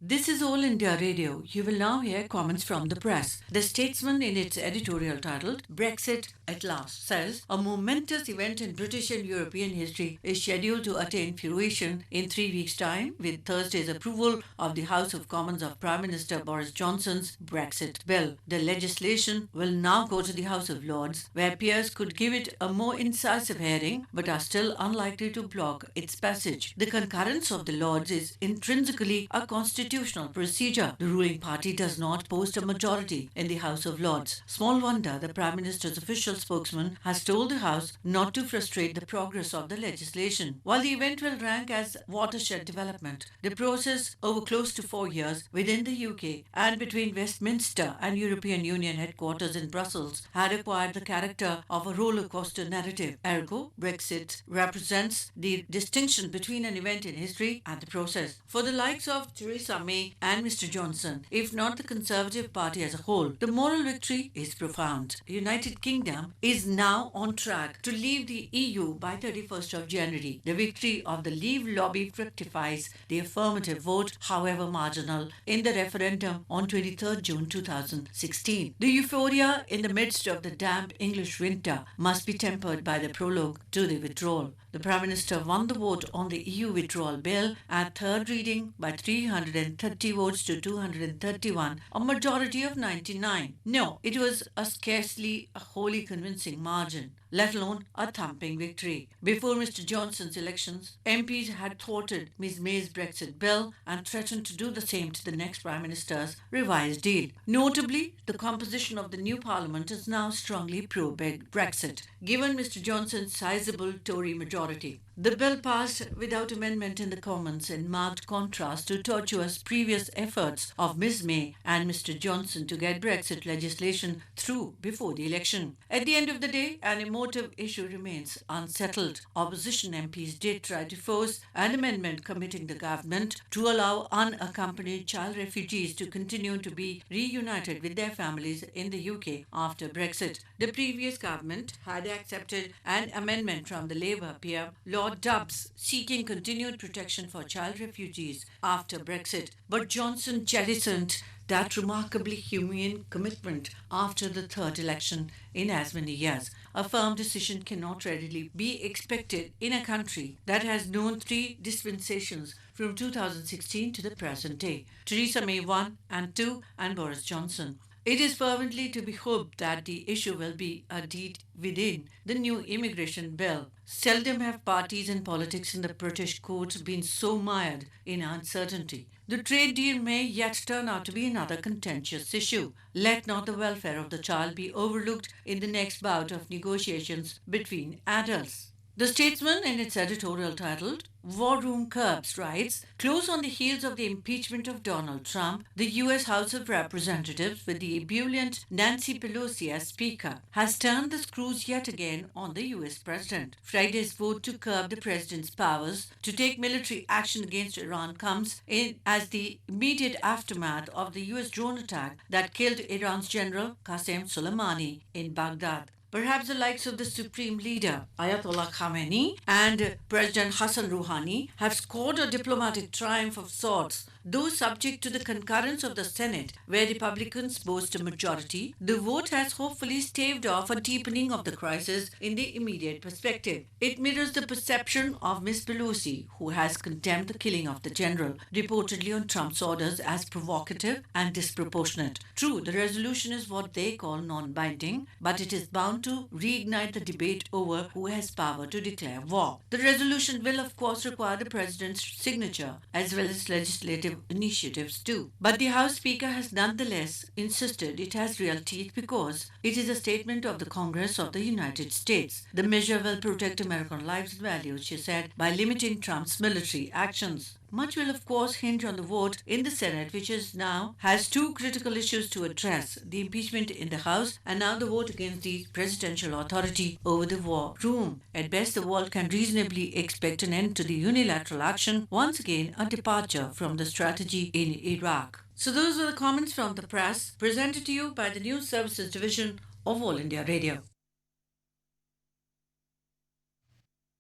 This is All India Radio. You will now hear comments from the press. The Statesman, in its editorial titled Brexit at Last, says a momentous event in British and European history is scheduled to attain fruition in 3 weeks' time, with Thursday's approval of the House of Commons of Prime Minister Boris Johnson's Brexit bill. The legislation will now go to the House of Lords, where peers could give it a more incisive hearing but are still unlikely to block its passage. The concurrence of the Lords is intrinsically a constitutional procedure. The ruling party does not post a majority in the House of Lords. Small wonder the Prime Minister's official spokesman has told the House not to frustrate the progress of the legislation. While the event will rank as watershed development, the process over close to 4 years within the UK and between Westminster and European Union headquarters in Brussels had acquired the character of a roller coaster narrative. Ergo, Brexit represents the distinction between an event in history and the process. For the likes of Theresa May and Mr. Johnson, if not the Conservative Party as a whole, the moral victory is profound. The United Kingdom is now on track to leave the EU by 31st of January. The victory of the Leave lobby fructifies the affirmative vote, however marginal, in the referendum on 23rd June 2016. The euphoria in the midst of the damp English winter must be tempered by the prologue to the withdrawal. The Prime Minister won the vote on the EU withdrawal bill at third reading by 330 votes to 231, a majority of 99. No, it was scarcely a wholly convincing margin, let alone a thumping victory. Before Mr. Johnson's elections, MPs had thwarted Ms. May's Brexit bill and threatened to do the same to the next Prime Minister's revised deal. Notably, the composition of the new Parliament is now strongly pro-Brexit, given Mr. Johnson's sizable Tory majority. The bill passed without amendment in the Commons in marked contrast to tortuous previous efforts of Ms. May and Mr. Johnson to get Brexit legislation through before the election. At the end of the day, an emotive issue remains unsettled. Opposition MPs did try to force an amendment committing the government to allow unaccompanied child refugees to continue to be reunited with their families in the UK after Brexit. The previous government had accepted an amendment from the Labour peer Lord Dubs seeking continued protection for child refugees after Brexit, but Johnson jettisoned that remarkably humane commitment after the third election in as many years. A firm decision cannot readily be expected in a country that has known 3 dispensations from 2016 to the present day. Theresa May 1 and 2 and Boris Johnson. It is fervently to be hoped that the issue will be a deed within the new immigration bill. Seldom have parties and politics in the British courts been so mired in uncertainty. The trade deal may yet turn out to be another contentious issue. Let not the welfare of the child be overlooked in the next bout of negotiations between adults. The Statesman, in its editorial titled War Room Curbs, writes, close on the heels of the impeachment of Donald Trump, the U.S. House of Representatives, with the ebullient Nancy Pelosi as Speaker, has turned the screws yet again on the U.S. President. Friday's vote to curb the President's powers to take military action against Iran comes in as the immediate aftermath of the U.S. drone attack that killed Iran's General Qasem Soleimani in Baghdad. Perhaps the likes of the Supreme Leader, Ayatollah Khamenei, and President Hassan Rouhani have scored a diplomatic triumph of sorts. Though subject to the concurrence of the Senate, where Republicans boast a majority, the vote has hopefully staved off a deepening of the crisis in the immediate perspective. It mirrors the perception of Ms. Pelosi, who has condemned the killing of the general, reportedly on Trump's orders, as provocative and disproportionate. True, the resolution is what they call non-binding, but it is bound to reignite the debate over who has power to declare war. The resolution will, of course, require the President's signature, as well as legislative initiatives too. But the House Speaker has nonetheless insisted it has real teeth because it is a statement of the Congress of the United States. The measure will protect American lives and values, she said, by limiting Trump's military actions. Much will, of course, hinge on the vote in the Senate, which has 2 critical issues to address: the impeachment in the House and now the vote against the presidential authority over the war room. At best, the world can reasonably expect an end to the unilateral action, once again a departure from the strategy in Iraq. So those were the comments from the press, presented to you by the News Services Division of All India Radio.